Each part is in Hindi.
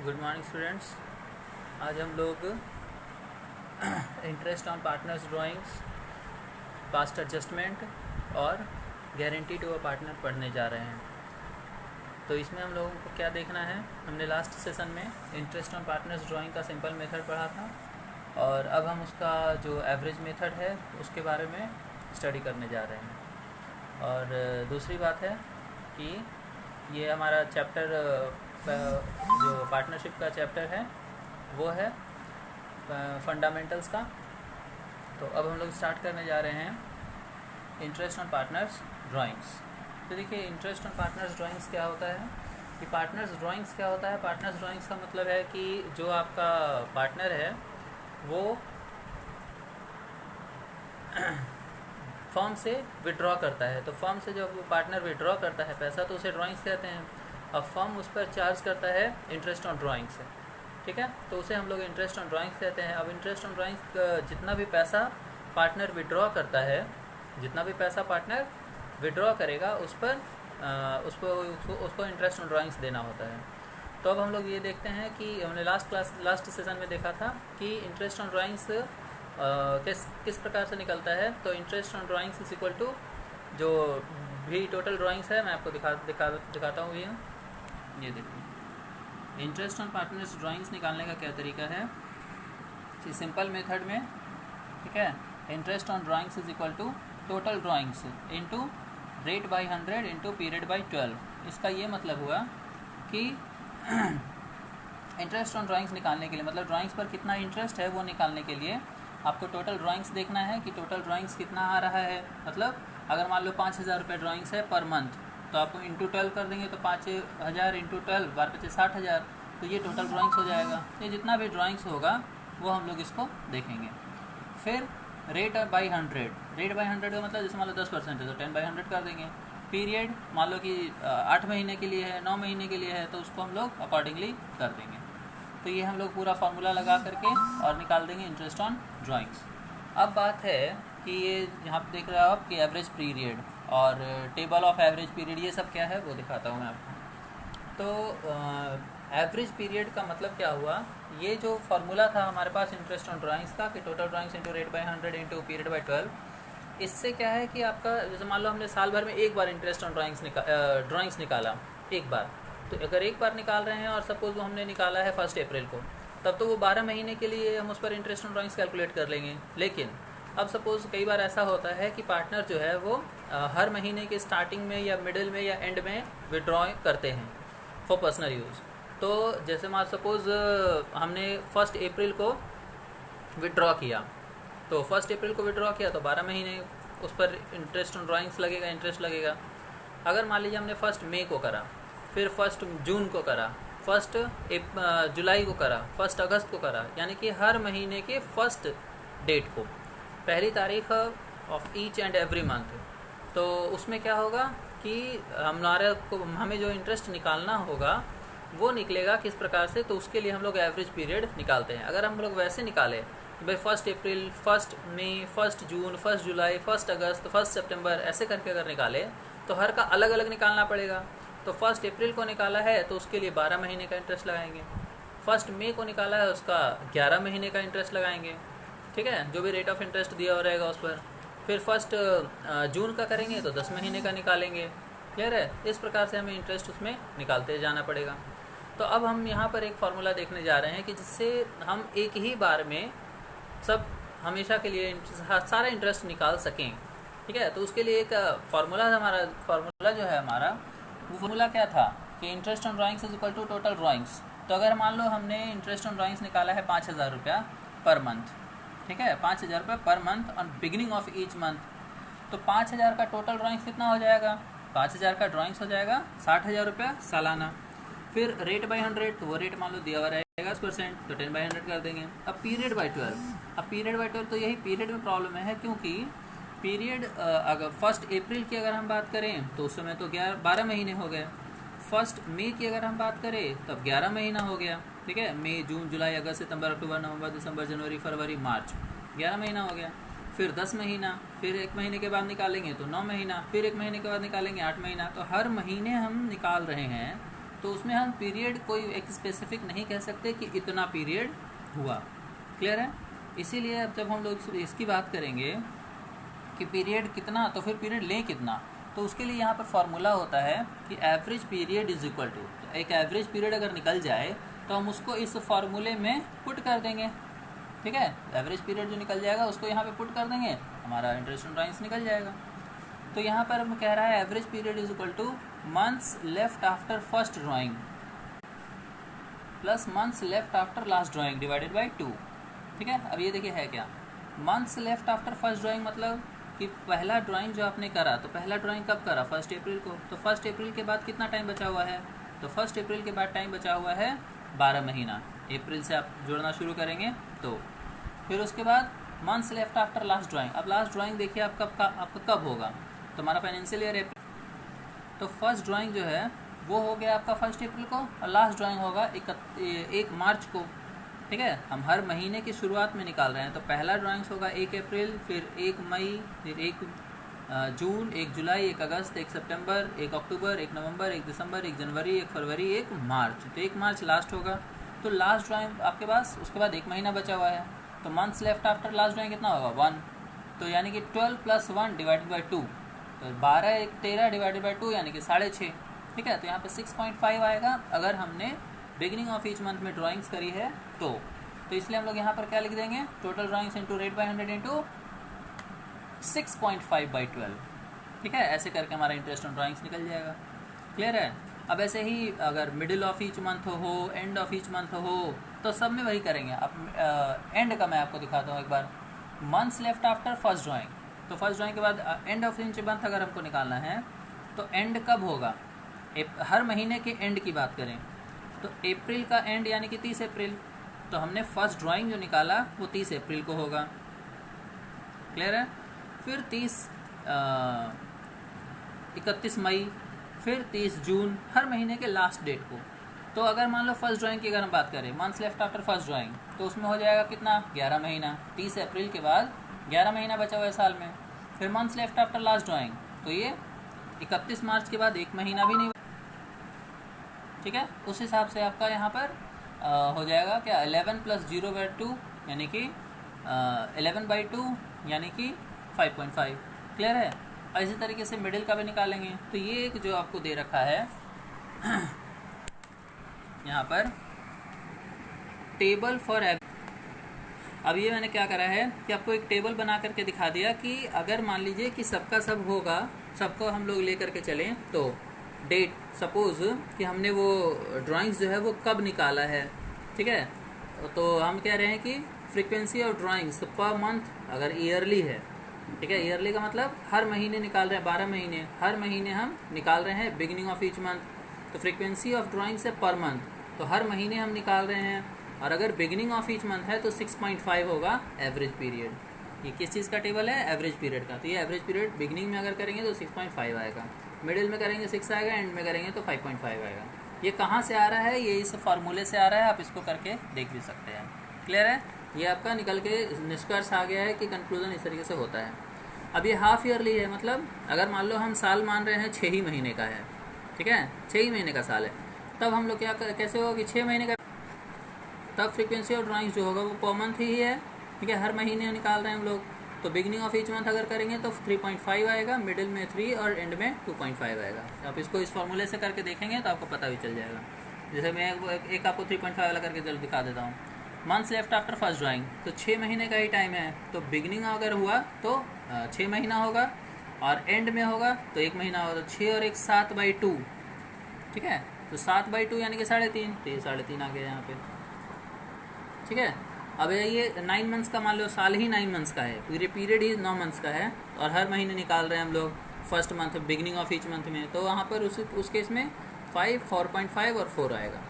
Good morning students. आज हम लोग interest on partners drawings, past adjustment और गारंटी टू अ पार्टनर पढ़ने जा रहे हैं। तो इसमें हम लोगों को क्या देखना है, हमने लास्ट सेशन में इंटरेस्ट ऑन पार्टनर्स ड्राइंग का सिंपल मेथड पढ़ा था और अब हम उसका जो एवरेज मेथड है उसके बारे में स्टडी करने जा रहे हैं। और दूसरी बात है कि ये हमारा चैप्टर जो पार्टनरशिप का चैप्टर है वो है फंडामेंटल्स का। तो अब हम लोग स्टार्ट करने जा रहे हैं इंटरेस्ट ऑन पार्टनर्स ड्राइंग्स। तो देखिए, इंटरेस्ट ऑन पार्टनर्स ड्राइंग्स क्या होता है कि पार्टनर्स ड्राइंग्स क्या होता है। पार्टनर्स ड्राइंग्स का मतलब है कि जो आपका पार्टनर है वो फर्म से विड्रॉ करता है। तो फर्म से जब पार्टनर विड्रॉ करता है पैसा तो उसे ड्राइंग्स कहते हैं। अब फर्म उस पर चार्ज करता है इंटरेस्ट ऑन ड्राइंग से, ठीक है, तो उसे हम लोग इंटरेस्ट ऑन ड्राइंग्स कहते हैं। अब इंटरेस्ट ऑन ड्राइंग्स जितना भी पैसा पार्टनर विड्रॉ करता है, जितना भी पैसा पार्टनर विड्रॉ करेगा उस पर उसको इंटरेस्ट ऑन ड्राइंग्स देना होता है। तो अब हम लोग ये देखते हैं कि हमने लास्ट सेशन में देखा था कि इंटरेस्ट ऑन ड्राइंग्स किस प्रकार से निकलता है। तो interest on drawings is equal to जो भी टोटल ड्राइंग्स है, मैं आपको दिखाता हूँ। ये देखिए, इंटरेस्ट ऑन पार्टनर्स ड्राइंग्स निकालने का क्या तरीका है कि सिंपल मेथड में, ठीक है, interest on drawings is equal to total drawings into rate by 100 into period by 12। इसका ये मतलब हुआ कि इंटरेस्ट ऑन ड्राइंग्स निकालने के लिए, मतलब ड्राइंग्स पर कितना इंटरेस्ट है वो निकालने के लिए आपको टोटल ड्राइंग्स देखना है कि टोटल ड्राइंग्स कितना आ रहा है। मतलब अगर मान लो 5,000 रुपये ड्राइंग्स है पर मंथ, तो आपको इंटू 12 कर देंगे तो 5,000 इंटू 12 बार 25 60,000, तो ये टोटल ड्राइंग्स हो जाएगा। ये जितना भी ड्राइंग्स होगा वो हम लोग इसको देखेंगे। फिर रेट बाई 100, रेट बाई 100 का मतलब जैसे मान लो 10% है तो 10 बाई 100 कर देंगे। पीरियड मान लो कि 8 महीने के लिए है, 9 महीने के लिए है, तो उसको हम लोग अकॉर्डिंगली कर देंगे। तो ये हम लोग पूरा फार्मूला लगा करके और निकाल देंगे इंटरेस्ट ऑन ड्राइंग्स। अब बात है कि ये यहाँ पे देख रहे हो आप कि एवरेज पीरियड और टेबल ऑफ एवरेज पीरियड, ये सब क्या है वो दिखाता हूँ मैं आपको। तो एवरेज पीरियड का मतलब क्या हुआ, ये जो फार्मूला था हमारे पास इंटरेस्ट ऑन ड्राइंग्स का कि total drawings into rate by 100 into period by 12, इससे क्या है कि आपका जैसे मान लो हमने साल भर में एक बार इंटरेस्ट ऑन ड्राइंग्स निकाला एक बार, तो अगर एक बार निकाल रहे हैं और सपोज वो हमने निकाला है 1 अप्रैल को, तब तो वो 12 महीने के लिए हम उस पर इंटरेस्ट ऑन ड्राइंग्स कैलकुलेट कर लेंगे। लेकिन अब सपोज़ कई बार ऐसा होता है कि पार्टनर जो है वो हर महीने के स्टार्टिंग में या मिडिल में या एंड में विड्रॉ करते हैं फॉर पर्सनल यूज़। तो जैसे मान सपोज़ हमने 1 अप्रैल को विड्रॉ किया, तो 1 अप्रैल को विड्रॉ किया तो 12 महीने उस पर इंटरेस्ट ऑन ड्राइंग्स लगेगा, इंटरेस्ट लगेगा। अगर मान लीजिए हमने 1 मई को करा, फिर 1 जून को करा, 1 जुलाई को करा, 1 अगस्त को करा, यानी कि हर महीने के 1 डेट को, पहली तारीख of each and every month, तो उसमें क्या होगा कि हमें जो इंटरेस्ट निकालना होगा वो निकलेगा किस प्रकार से। तो उसके लिए हम लोग एवरेज पीरियड निकालते हैं। अगर हम लोग वैसे निकालें भाई 1 अप्रैल, 1 मई, 1 जून, 1 जुलाई, 1 अगस्त, 1 सितंबर, ऐसे करके अगर निकाले तो हर का अलग अलग निकालना पड़ेगा। तो 1 अप्रैल को निकाला है तो उसके लिए 12 महीने का इंटरेस्ट लगाएंगे। 1 मई को निकाला है उसका 11 महीने का इंटरेस्ट लगाएंगे, ठीक है, जो भी रेट ऑफ इंटरेस्ट दिया हो रहेगा उस पर। फिर 1 जून का करेंगे तो 10 महीने का निकालेंगे। क्लियर है? इस प्रकार से हमें इंटरेस्ट उसमें निकालते जाना पड़ेगा। तो अब हम यहाँ पर एक फार्मूला देखने जा रहे हैं कि जिससे हम एक ही बार में सब हमेशा के लिए सारा इंटरेस्ट निकाल सकें, ठीक है। तो उसके लिए एक फार्मूला जो है हमारा, वो फार्मूला क्या था कि interest on drawings is equal to total drawings. तो अगर मान लो हमने इंटरेस्ट ऑन ड्राइंग्स निकाला है 5,000 रुपया पर मंथ, ठीक है, 5,000 रुपये per month on beginning of each month, तो 5,000 का टोटल ड्राइंग्स कितना हो जाएगा, 5,000 का ड्राइंग्स हो जाएगा 60,000 रुपया सालाना। फिर रेट बाई 100, तो वो रेट मान लो दिया हुआ रहेगा 10%, तो 10 बाई 100 कर देंगे। अब पीरियड बाई 12, अब पीरियड बाई 12, तो यही पीरियड में प्रॉब्लम है क्योंकि पीरियड अगर 1 अप्रैल की अगर हम बात करें तो उस समय तो 12 महीने हो गए। 1 मई की अगर हम बात करें तब 11 महीना हो गया, ठीक है, मई, जून, जुलाई, अगस्त, सितंबर, अक्टूबर, नवंबर, दिसंबर, जनवरी, फरवरी, मार्च, 11 महीना हो गया। फिर 10 महीना, फिर 1 महीने के बाद निकालेंगे तो 9 महीना, फिर 1 महीने के बाद निकालेंगे 8 महीना। तो हर महीने हम निकाल रहे हैं तो उसमें हम पीरियड कोई एक स्पेसिफिक नहीं कह सकते कि इतना पीरियड हुआ। क्लियर है? इसीलिए अब जब हम लोग इसकी बात करेंगे कि पीरियड कितना, तो फिर पीरियड लें कितना, तो उसके लिए यहाँ पर फॉर्मूला होता है कि average period is equal to, एक एवरेज पीरियड अगर निकल जाए तो हम उसको इस फार्मूले में पुट कर देंगे। ठीक है, एवरेज पीरियड जो निकल जाएगा उसको यहाँ पे पुट कर देंगे, हमारा इंटरेस्ट ऑन ड्राइंग्स निकल जाएगा। तो यहाँ पर हम कह रहा है average period is equal two months left after first drawing plus months left after last drawing divided by 2। ठीक है, अब ये देखिए है क्या, months left after first drawing मतलब कि पहला ड्राइंग जो आपने करा, तो पहला ड्राइंग कब करा, 1 अप्रैल को, तो 1 अप्रैल के बाद कितना टाइम बचा हुआ है, तो 1 अप्रैल के बाद टाइम बचा हुआ है 12 महीना। अप्रैल से आप जोड़ना शुरू करेंगे तो फिर उसके बाद months left after last drawing. अब लास्ट ड्राइंग देखिए आपका कब होगा, तो हमारा फाइनेंशियल ईयर अप्रैल, तो फर्स्ट ड्राइंग जो है वो हो गया आपका 1 अप्रैल को और लास्ट ड्राइंग होगा 1 मार्च को। ठीक है, हम हर महीने की शुरुआत में निकाल रहे हैं, तो पहला ड्राइंग्स होगा 1 अप्रैल, फिर 1 मई, फिर 1 जून, 1 जुलाई, 1 अगस्त, 1 सितंबर, 1 अक्टूबर, 1 नवंबर, 1 दिसंबर, 1 जनवरी, 1 फरवरी, 1 मार्च। तो 1 मार्च लास्ट होगा, तो लास्ट ड्राइंग आपके पास, उसके बाद 1 महीना बचा हुआ है, तो months left after last drawing कितना होगा 1, तो यानी कि 12 + 1 डिवाइडेड बाई 2, तो 12 × 13 डिवाइडेड बाई 2 यानी कि 6.5। ठीक है, तो यहाँ पे 6.5 आएगा अगर हमने बिगिनिंग ऑफ ईच मंथ में ड्राइंग्स करी है तो इसलिए हम लोग यहाँ पर क्या लिख देंगे, total drawings into rate by 100 into 6.5/12। ठीक है, ऐसे करके हमारा इंटरेस्ट ऑन ड्राइंग्स निकल जाएगा। क्लियर है? अब ऐसे ही अगर मिडिल ऑफ ईच मंथ हो, एंड ऑफ ईच मंथ हो, तो सब में वही करेंगे। अब एंड का मैं आपको दिखाता हूँ एक बार, months left after first drawing, तो फर्स्ट ड्राइंग के बाद एंड ऑफ ईच मंथ अगर हमको निकालना है तो एंड कब होगा, हर महीने के एंड की बात करें तो अप्रैल का एंड यानी कि 30 अप्रैल, तो हमने फर्स्ट ड्राइंग जो निकाला वो 30 अप्रैल को होगा। क्लियर है? फिर 31 मई, फिर 30 जून, हर महीने के लास्ट डेट को। तो अगर मान लो फर्स्ट ड्राइंग की अगर हम बात करें, months left after first drawing, तो उसमें हो जाएगा कितना, 11 महीना। 30 अप्रैल के बाद 11 महीना बचा हुआ है साल में। फिर months left after last drawing, तो ये 31 मार्च के बाद 1 महीना भी नहीं। ठीक है, उस हिसाब से आपका यहाँ पर हो जाएगा क्या, 11 + 0/2 यानी कि 11/2 यानी कि 5.5। क्लियर है? और इसी तरीके से मिडिल का भी निकालेंगे, तो ये एक जो आपको दे रखा है यहाँ पर टेबल फॉर एवरेज। अब ये मैंने क्या करा है कि आपको एक टेबल बना करके दिखा दिया कि अगर मान लीजिए कि सबका सब होगा, सबको हम लोग लेकर के चलें, तो डेट सपोज कि हमने वो ड्राइंग्स जो है वो कब निकाला है। ठीक है, तो हम कह रहे हैं कि frequency of drawings per month अगर ईयरली है, ठीक है, ईयरली का मतलब हर महीने निकाल रहे हैं, 12 महीने, हर महीने हम निकाल रहे हैं बिगिनिंग ऑफ ईच मंथ, तो फ्रीक्वेंसी ऑफ ड्राइंग्स है पर मंथ, तो हर महीने हम निकाल रहे हैं, और अगर बिगिनिंग ऑफ ईच मंथ है तो 6.5 होगा एवरेज पीरियड। ये किस चीज़ का टेबल है, एवरेज पीरियड का, तो ये एवरेज पीरियड बिगिनिंग में अगर करेंगे तो 6.5 आएगा, मिडिल में करेंगे 6 आएगा, एंड में करेंगे तो 5.5 आएगा। ये कहाँ से आ रहा है, ये इस फार्मूले से आ रहा है, आप इसको करके देख भी सकते हैं। क्लियर है? ये आपका निकल के निष्कर्ष आ गया है कि कंक्लूजन इस तरीके से होता है। अब ये हाफ ईयरली है, मतलब अगर मान लो हम साल मान रहे हैं 6 ही महीने का है, ठीक है, 6 ही महीने का साल है, तब हम लोग क्या कैसे होगा कि 6 महीने का, तब फ्रीक्वेंसी ऑफ ड्राइंग्स जो होगा वो पर मंथ ही है। ठीक है, हर महीने निकाल रहे हैं हम लोग, तो बिगिनिंग ऑफ ईच मंथ अगर करेंगे तो 3.5 आएगा, मिडिल में 3 और एंड में 2.5 आएगा। आप इसको इस फॉर्मूले से करके देखेंगे तो आपको पता भी चल जाएगा। जैसे मैं एक आपको 3.5 वाला करके जल्द दिखा देता हूँ। Months left after first drawing, तो 6 महीने का ही टाइम है, तो बिगिनिंग अगर हुआ तो 6 महीना होगा, और एंड में होगा तो 1 महीना होगा, तो 6 और 1 7/2। ठीक है, तो 7/2 यानी कि 3.5, तो ये 3.5 आ गया यहाँ पे। ठीक है, अब ये 9 मंथ्स का मान लो, साल ही 9 मंथ्स का है, पूरे पीरियड ही 9 मंथ्स का है, और हर महीने निकाल रहे हैं हम लोग first month beginning of each month में, तो वहाँ पर उस केस में 5, 4.5 और 4 आएगा।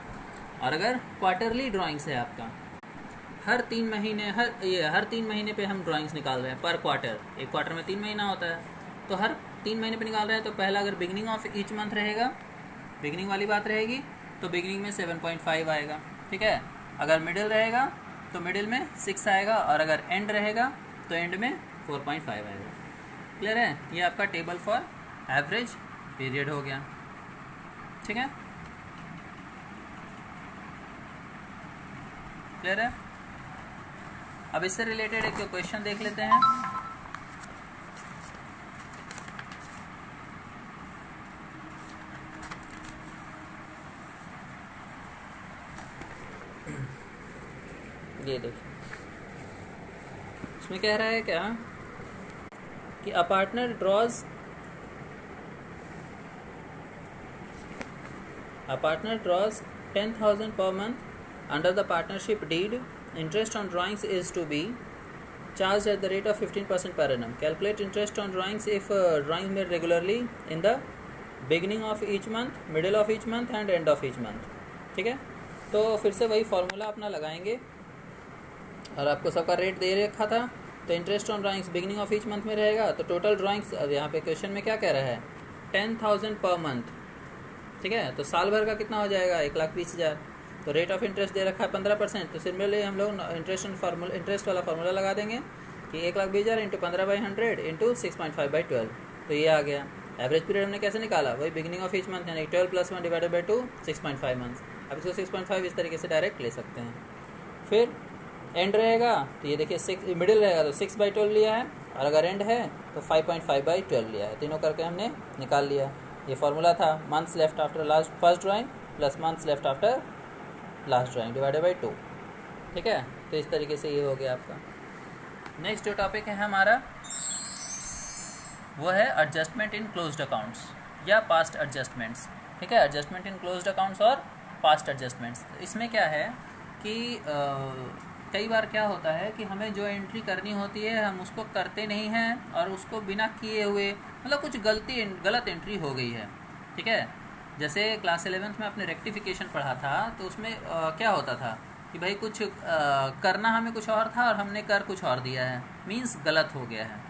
और अगर क्वार्टरली ड्राइंग्स है आपका, हर 3 महीने पे हम ड्राइंग्स निकाल रहे हैं पर क्वार्टर, एक क्वार्टर में 3 महीना होता है, तो हर 3 महीने पे निकाल रहे हैं, तो पहला अगर बिगिनिंग ऑफ ईच मंथ रहेगा, बिगिनिंग वाली बात रहेगी, तो बिगिनिंग में 7.5 आएगा। ठीक है, अगर मिडिल रहेगा तो मिडिल में 6 आएगा, और अगर एंड रहेगा तो एंड में 4.5 आएगा। क्लियर है? ये आपका टेबल फॉर एवरेज पीरियड हो गया। ठीक है। क्लियर है? अब इससे रिलेटेड एक क्वेश्चन देख लेते हैं। ये देखिए, इसमें कह रहा है क्या कि a partner draws $10,000 per month under the partnership deed. Interest on drawings is to be charged at the rate of 15% per annum. Calculate interest on drawings if drawings made regularly in the beginning of each month, middle of each month and end of each month. ठीक है, तो फिर से वही फॉर्मूला अपना लगाएंगे और आपको सबका रेट दे रखा था। तो interest on drawings beginning of each month में रहेगा, तो टोटल ड्राइंग्स अब यहाँ पे क्वेश्चन में क्या कह रहा है 10,000 पर मंथ। ठीक है, तो साल भर का कितना हो जाएगा 1,20,000। तो रेट ऑफ इंटरेस्ट दे रखा है 15%, तो सिमिलरली हम लोग इंटरेस्ट वाला फार्मूला लगा देंगे कि 1,20,000 इंटू 15/100 इंटू 6.5/12। तो ये आ गया। एवरेज पीरियड हमने कैसे निकाला, वही बिगिनिंग ऑफ ईच मंथ यानी 12 + 1 डिवाइडेड बाई 2 6.5 मंथ्स। अब इसको 6.5 इस तरीके से डायरेक्ट ले सकते हैं। फिर एंड रहेगा तो ये देखिए 6 मिडिल रहेगा तो 6/12 लिया है, और अगर एंड है तो 5.5/12 लिया है। तीनों करके हमने निकाल लिया। ये फॉर्मूला था months left after last first drawing plus months left after last drawing divided by 2। ठीक है, तो इस तरीके से ये हो गया आपका। नेक्स्ट जो टॉपिक है हमारा वो है एडजस्टमेंट इन क्लोज्ड अकाउंट्स या पास्ट एडजस्टमेंट्स। ठीक है, एडजस्टमेंट इन क्लोज्ड अकाउंट्स और पास्ट एडजस्टमेंट्स। इसमें क्या है कि कई बार क्या होता है कि हमें जो एंट्री करनी होती है हम उसको करते नहीं हैं, और उसको बिना किए हुए मतलब कुछ गलत एंट्री हो गई है। ठीक है, जैसे क्लास 11th में आपने रेक्टिफिकेशन पढ़ा था, तो उसमें क्या होता था कि भाई कुछ करना हमें कुछ और था और हमने कर कुछ और दिया है, मीन्स गलत हो गया है।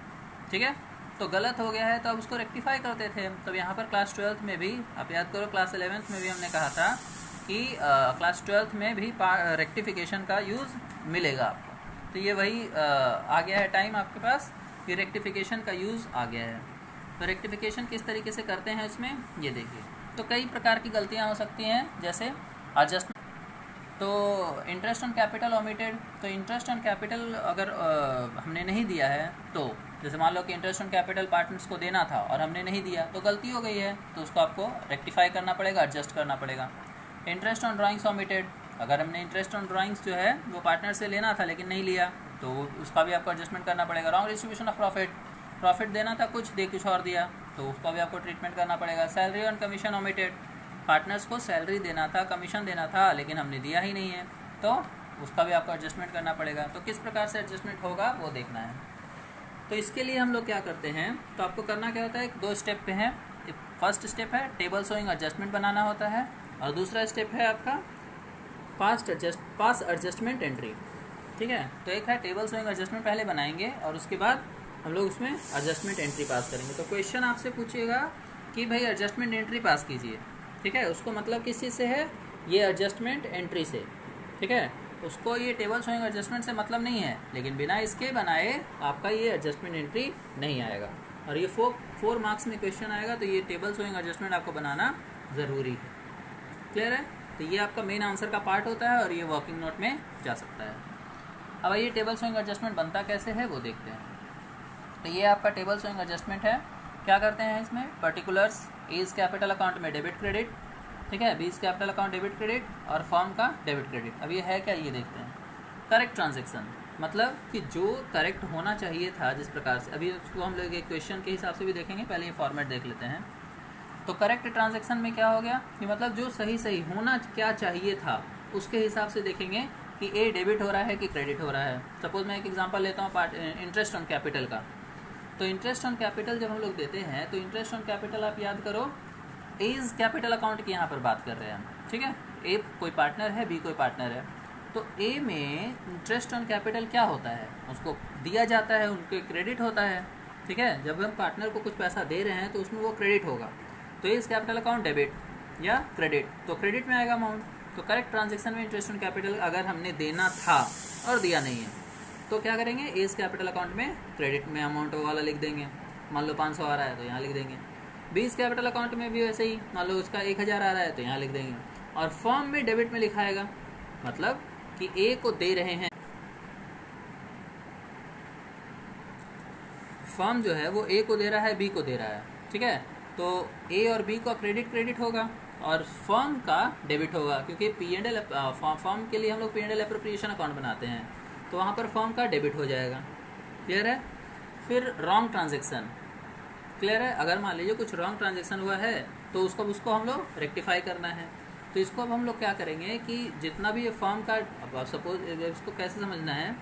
ठीक है, तो गलत हो गया है तो अब उसको रेक्टिफाई करते थे। तो यहाँ पर क्लास 12th में भी आप याद करो, क्लास 11th में भी हमने कहा था कि क्लास 12th में भी रेक्टिफिकेशन का यूज़ मिलेगा आपको। तो ये वही आ गया है टाइम आपके पास कि रेक्टिफिकेशन का यूज़ आ गया है। तो रेक्टिफिकेशन किस तरीके से करते हैं इसमें ये देखिए। तो कई प्रकार की गलतियाँ हो सकती हैं, जैसे एडजस्टमेंट। तो इंटरेस्ट ऑन कैपिटल ओमिटेड, तो इंटरेस्ट ऑन कैपिटल अगर हमने नहीं दिया है, तो जैसे मान लो कि इंटरेस्ट ऑन कैपिटल पार्टनर्स को देना था और हमने नहीं दिया, तो गलती हो गई है, तो उसको आपको रेक्टिफाई करना पड़ेगा, एडजस्ट करना पड़ेगा। इंटरेस्ट ऑन ड्राइंग्स ओमिटेड, अगर हमने इंटरेस्ट ऑन ड्राइंग्स जो है वो पार्टनर से लेना था लेकिन नहीं लिया, तो उसका भी आपको एडजस्टमेंट करना पड़ेगा। रॉन्ग डिस्ट्रीब्यूशन ऑफ प्रॉफिट देना था कुछ, दे कुछ और दिया, तो उसका भी आपको ट्रीटमेंट करना पड़ेगा। Salary on commission omitted, partners को सैलरी देना था, कमीशन देना था, लेकिन हमने दिया ही नहीं है, तो उसका भी आपको एडजस्टमेंट करना पड़ेगा। तो किस प्रकार से एडजस्टमेंट होगा वो देखना है। तो इसके लिए हम लोग क्या करते हैं, तो आपको करना क्या होता है, 2 स्टेप पे है। फर्स्ट स्टेप है टेबल शोइंग एडजस्टमेंट बनाना होता है, और दूसरा स्टेप है आपका पास्ट एडजस्टमेंट एंट्री। ठीक है, तो एक है टेबल शोइंग एडजस्टमेंट पहले बनाएंगे और उसके बाद हम लोग उसमें एडजस्टमेंट एंट्री पास करेंगे। तो क्वेश्चन आपसे पूछेगा कि भाई एडजस्टमेंट एंट्री पास कीजिए। ठीक है, उसको मतलब किस चीज़ से है, ये एडजस्टमेंट एंट्री से। ठीक है, उसको ये टेबल शोइंग एडजस्टमेंट से मतलब नहीं है, लेकिन बिना इसके बनाए आपका ये एडजस्टमेंट एंट्री नहीं आएगा। और ये 4 मार्क्स में क्वेश्चन आएगा, तो ये टेबल शोइंग एडजस्टमेंट आपको बनाना ज़रूरी है। क्लियर है, तो ये आपका मेन आंसर का पार्ट होता है और ये वर्किंग नोट में जा सकता है। अब ये टेबल शोइंग एडजस्टमेंट बनता कैसे है वो देखते हैं। तो ये आपका टेबल शोइंग एडजस्टमेंट है। क्या करते हैं इसमें, पर्टिकुलर्स एज कैपिटल अकाउंट में डेबिट क्रेडिट, ठीक है, बीज कैपिटल अकाउंट डेबिट क्रेडिट और फर्म का डेबिट क्रेडिट। अब ये है क्या, ये देखते हैं। करेक्ट ट्रांजेक्शन मतलब कि जो करेक्ट होना चाहिए था, जिस प्रकार से अभी उसको हम लोग एक क्वेश्चन के हिसाब से भी देखेंगे, पहले ये फॉर्मेट देख लेते हैं। तो करेक्ट ट्रांजैक्शन में क्या हो गया कि मतलब जो सही होना क्या चाहिए था उसके हिसाब से देखेंगे कि ए डेबिट हो रहा है कि क्रेडिट हो रहा है। सपोज मैं एक एग्जांपल लेता हूँ इंटरेस्ट ऑन कैपिटल का। तो इंटरेस्ट ऑन कैपिटल जब हम लोग देते हैं, तो इंटरेस्ट ऑन कैपिटल आप याद करो एज कैपिटल अकाउंट की यहाँ पर बात कर रहे हैं। ठीक है, ए कोई पार्टनर है, बी कोई पार्टनर है। तो ए में इंटरेस्ट ऑन कैपिटल क्या होता है, उसको दिया जाता है, उनके क्रेडिट होता है। ठीक है, जब हम पार्टनर को कुछ पैसा दे रहे हैं तो उसमें वो क्रेडिट होगा। तो एज कैपिटल अकाउंट डेबिट या क्रेडिट, तो क्रेडिट में आएगा अमाउंट। तो करेक्ट ट्रांजैक्शन में इंटरेस्ट ऑन कैपिटल अगर हमने देना था और दिया नहीं है, तो क्या करेंगे, एज कैपिटल अकाउंट में क्रेडिट में अमाउंट वाला लिख देंगे। मान लो 500 आ रहा है तो यहाँ लिख देंगे। बीज कैपिटल अकाउंट में भी वैसे ही, मान लो उसका 1000 आ रहा है तो यहाँ लिख देंगे। और फर्म में डेबिट में लिखाएगा, मतलब कि ए को दे रहे हैं, फर्म जो है वो ए को दे रहा है, बी को दे रहा है, ठीक है। तो ए और बी का क्रेडिट होगा और फर्म का डेबिट होगा, क्योंकि P&L फर्म के लिए हम लोग P&L एप्रोप्रिएशन अकाउंट बनाते हैं, तो वहाँ पर फर्म का डेबिट हो जाएगा। क्लियर है। फिर रॉन्ग ट्रांजेक्शन, क्लियर है। अगर मान लीजिए कुछ रॉन्ग ट्रांजेक्शन हुआ है तो उसको हम लोग रेक्टिफाई करना है। तो इसको अब हम लोग क्या करेंगे कि जितना भी ये फर्म का, अब सपोज इसको कैसे समझना है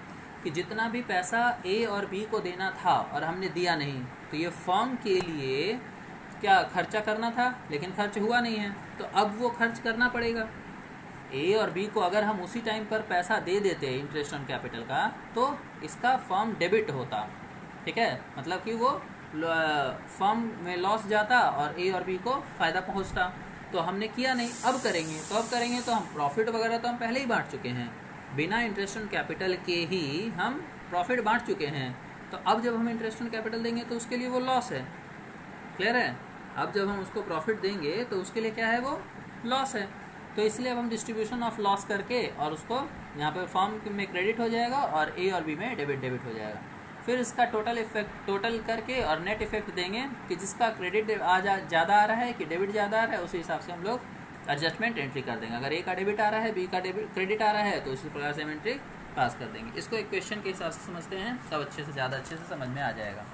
कि जितना भी पैसा ए और बी को देना था और हमने दिया नहीं, तो ये फर्म के लिए क्या खर्चा करना था, लेकिन खर्च हुआ नहीं है, तो अब वो खर्च करना पड़ेगा। ए और बी को अगर हम उसी टाइम पर पैसा दे देते इंटरेस्ट ऑन कैपिटल का, तो इसका फर्म डेबिट होता, ठीक है। मतलब कि वो फर्म में लॉस जाता और ए और बी को फ़ायदा पहुंचता। तो हमने किया नहीं, अब करेंगे। तो अब करेंगे तो हम प्रॉफिट वगैरह तो हम पहले ही बांट चुके हैं, बिना इंटरेस्ट ऑन कैपिटल के ही हम प्रॉफिट बांट चुके हैं। तो अब जब हम इंटरेस्ट ऑन कैपिटल देंगे तो उसके लिए वो लॉस है। क्लियर है। अब जब हम उसको प्रॉफिट देंगे तो उसके लिए क्या है, वो लॉस है। तो इसलिए अब हम डिस्ट्रीब्यूशन ऑफ लॉस करके और उसको यहाँ पर फर्म में क्रेडिट हो जाएगा और ए और बी में डेबिट हो जाएगा। फिर इसका टोटल करके और नेट इफेक्ट देंगे कि जिसका क्रेडिट ज़्यादा आ रहा है कि डेबिट ज़्यादा आ रहा है, उसी हिसाब से हम लोग एडजस्टमेंट एंट्री कर देंगे। अगर ए का डेबिट आ रहा है, बी का क्रेडिट आ रहा है, तो उसी प्रकार से हम एंट्री पास कर देंगे। इसको एक क्वेश्चन के हिसाब से समझते हैं, सब ज़्यादा अच्छे से समझ में आ जाएगा।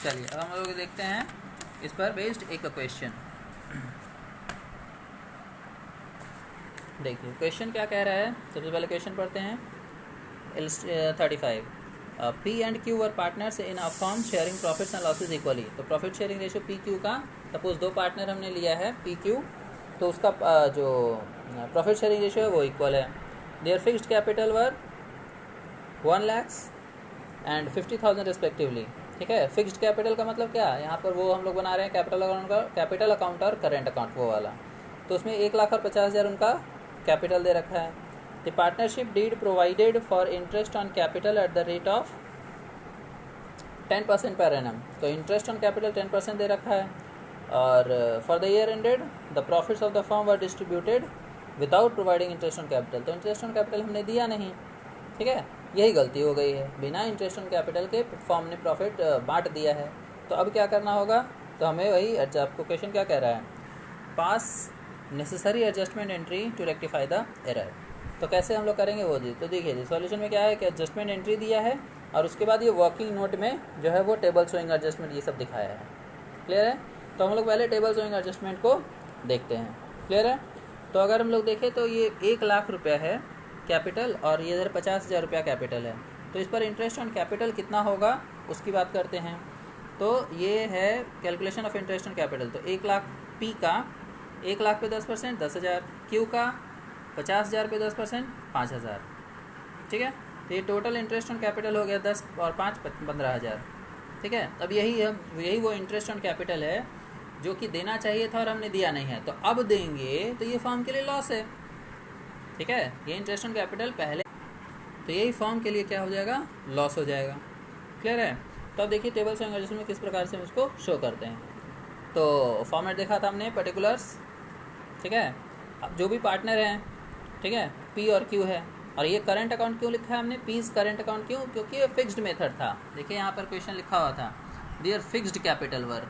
चलिए अब हम लोग देखते हैं इस पर बेस्ड एक क्वेश्चन। देखिए क्वेश्चन क्या कह रहा है। सबसे पहले क्वेश्चन पढ़ते हैं। 35 P and Q were partners in a firm sharing profits and losses equally. तो प्रॉफिट शेयरिंग रेशियो PQ का, सपोज दो पार्टनर हमने लिया है PQ, तो उसका जो प्रॉफिट शेयरिंग रेशियो है वो इक्वल है। Their fixed capital were 1 lakhs and 50,000 respectively, ठीक है। फिक्स्ड कैपिटल का मतलब क्या है, यहाँ पर वो हम लोग बना रहे हैं कैपिटल अकाउंट और करेंट अकाउंट वो वाला। तो उसमें 1 लाख और 50,000 उनका कैपिटल दे रखा है। The partnership deed provided for interest on capital at the rate of 10% per annum. तो इंटरेस्ट ऑन कैपिटल 10% दे रखा है। और for the year ended the profits of the firm were distributed without providing interest on capital. तो इंटरेस्ट ऑन कैपिटल हमने दिया नहीं, ठीक है, यही गलती हो गई है। बिना इंटरेस्ट ऑन कैपिटल के फर्म ने प्रॉफिट बांट दिया है। तो अब क्या करना होगा, तो हमें वही, आपको क्वेश्चन क्या कह रहा है, pass necessary adjustment entry to rectify the error. तो कैसे हम लोग करेंगे वो जी। तो देखिए जी, सॉल्यूशन में क्या है कि एडजस्टमेंट एंट्री दिया है और उसके बाद ये वर्किंग नोट में जो है वो टेबल शोइंग एडजस्टमेंट ये सब दिखाया है। क्लियर है। तो हम लोग पहले टेबल शोइंग एडजस्टमेंट को देखते हैं। क्लियर है। तो अगर हम लोग देखें तो ये 1 लाख रुपया है कैपिटल और ये इधर 50,000 रुपया कैपिटल है। तो इस पर इंटरेस्ट ऑन कैपिटल कितना होगा उसकी बात करते हैं। तो ये है calculation of interest on capital. तो 1 लाख P का 1 लाख पे 10% 10,000, Q का 50,000 पे 10% 5,000, ठीक है। तो ये टोटल इंटरेस्ट ऑन कैपिटल हो गया 10 और 5 15,000, ठीक है। अब यही वो इंटरेस्ट ऑन कैपिटल है जो कि देना चाहिए था और हमने दिया नहीं है। तो अब देंगे तो ये फर्म के लिए लॉस है, ठीक है। ये इंटरेस्ट ऑन कैपिटल पहले, तो यही फर्म के लिए क्या हो जाएगा, लॉस हो जाएगा। क्लियर है। तो अब देखिए टेबल शोइंग एडजस्टमेंट में किस प्रकार से हम उसको शो करते हैं। तो फॉर्मेट देखा था हमने पर्टिकुलर्स, ठीक है। अब जो भी पार्टनर हैं, ठीक है, P और Q है। और ये करंट अकाउंट क्यों लिखा है हमने, P's करंट अकाउंट क्यों, क्योंकि ये फिक्स्ड मेथड था। देखिए यहाँ पर क्वेश्चन लिखा हुआ था their fixed capital were.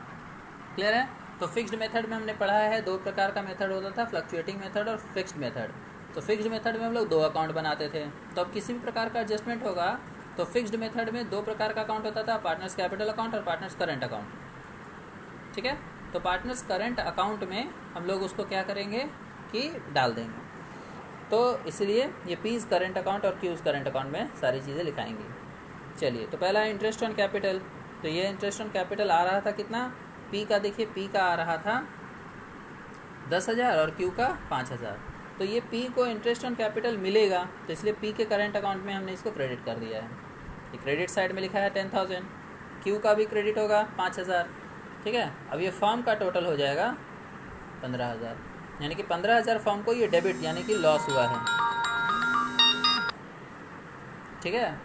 Clear है। तो फिक्स्ड मेथड में हमने पढ़ा है 2 प्रकार का मेथड होता था, फ्लक्चुएटिंग मेथड और फिक्स्ड मेथड। तो फिक्स्ड मेथड में हम लोग 2 अकाउंट बनाते थे। तो अब किसी भी प्रकार का एडजस्टमेंट होगा तो फिक्स्ड मेथड में 2 प्रकार का अकाउंट होता था, पार्टनर्स कैपिटल अकाउंट और पार्टनर्स करंट अकाउंट, ठीक है। तो पार्टनर्स करंट अकाउंट में हम लोग उसको क्या करेंगे कि डाल देंगे। तो इसलिए ये P's करंट अकाउंट और Q's करंट अकाउंट में सारी चीज़ें लिखाएंगे। चलिए, तो पहला है इंटरेस्ट ऑन कैपिटल। तो ये इंटरेस्ट ऑन कैपिटल आ रहा था कितना, P का देखिए P का आ रहा था 10,000 और Q का 5,000। तो ये P को इंटरेस्ट ऑन कैपिटल मिलेगा, तो इसलिए P के करंट अकाउंट में हमने इसको क्रेडिट कर दिया है। ये क्रेडिट साइड में लिखा है 10,000, Q का भी क्रेडिट होगा 5,000, ठीक है। अब ये फर्म का टोटल हो जाएगा 15,000, यानी कि 15,000 फर्म को ये डेबिट यानी कि लॉस हुआ है, ठीक है।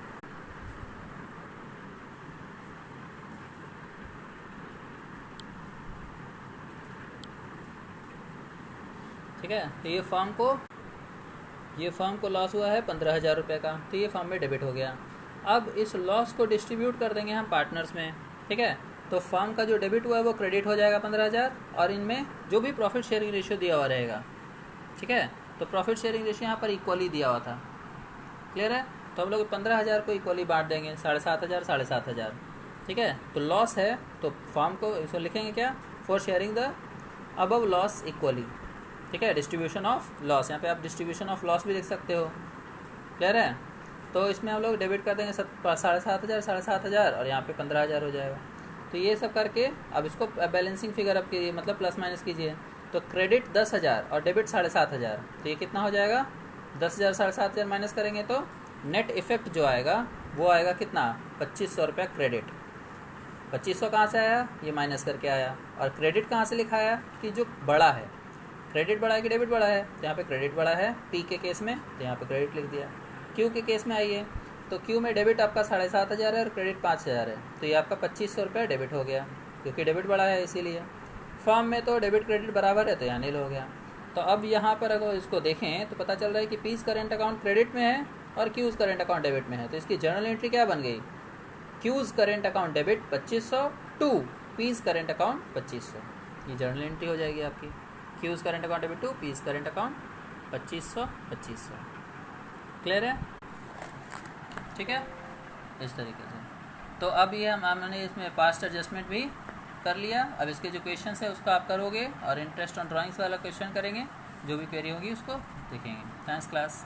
ठीक है। तो ये फर्म को लॉस हुआ है 15,000 रुपये का, तो ये फर्म में डेबिट हो गया। अब इस लॉस को डिस्ट्रीब्यूट कर देंगे हम पार्टनर्स में, ठीक है। तो फर्म का जो डेबिट हुआ है वो क्रेडिट हो जाएगा 15,000, और इनमें जो भी प्रॉफिट शेयरिंग रेशियो दिया हुआ रहेगा, ठीक है। तो प्रॉफिट शेयरिंग रेशियो यहाँ पर इक्वली दिया हुआ था, क्लियर है। तो हम लोग 15,000 को इक्वली बांट देंगे, 7,500 7,500, ठीक है। तो लॉस है तो फर्म को इसको लिखेंगे क्या, for sharing the above loss equally, ठीक है। डिस्ट्रीब्यूशन ऑफ लॉस, यहाँ पे आप डिस्ट्रीब्यूशन ऑफ लॉस भी देख सकते हो, क्लियर है। तो इसमें हम लोग डेबिट कर देंगे 7,500 7,500, और यहाँ पे 15,000 हो जाएगा। तो ये सब करके अब इसको बैलेंसिंग फिगर अब कीजिए, मतलब प्लस माइनस कीजिए। तो क्रेडिट 10,000 और डेबिट 7,500, तो ये कितना हो जाएगा, 10,000 7,500 माइनस करेंगे तो नेट इफेक्ट जो आएगा वो आएगा कितना, 2,500 रुपया क्रेडिट। 2,500 कहाँ से आया, ये माइनस करके आया। और क्रेडिट कहाँ से लिखा आया, कि जो बड़ा है, क्रेडिट बड़ा है कि डेबिट बड़ा है, तो यहाँ पे क्रेडिट बड़ा है पी के केस में, तो यहाँ पे क्रेडिट लिख दिया। क्यू के केस में आइए, तो क्यू में डेबिट आपका 7,500 है और क्रेडिट 5,000 है, तो ये आपका 2,500 रुपया डेबिट हो गया, क्योंकि डेबिट बड़ा है इसीलिए। फॉर्म में तो डेबिट क्रेडिट बराबर है, तो यहाँ नील हो गया। तो अब यहाँ पर अगर इसको देखें तो पता चल रहा है कि पीस करेंट अकाउंट क्रेडिट में है और क्यूज़ करेंट अकाउंट डेबिट में है। तो इसकी जर्नल एंट्री क्या बन गई, Q's current account debit 2,500 to P's current account 2,500, ये जर्नल एंट्री हो जाएगी आपकी। Q's current account debit to P's current account 2,500 2,500, clear है, ठीक है, इस तरीके से। तो अब ये हमने इसमें पास्ट एडजस्टमेंट भी कर लिया। अब इसके जो क्वेश्चन है उसको आप करोगे और इंटरेस्ट ऑन ड्राइंग्स वाला क्वेश्चन करेंगे, जो भी क्वेरी होगी उसको देखेंगे। Thanks class.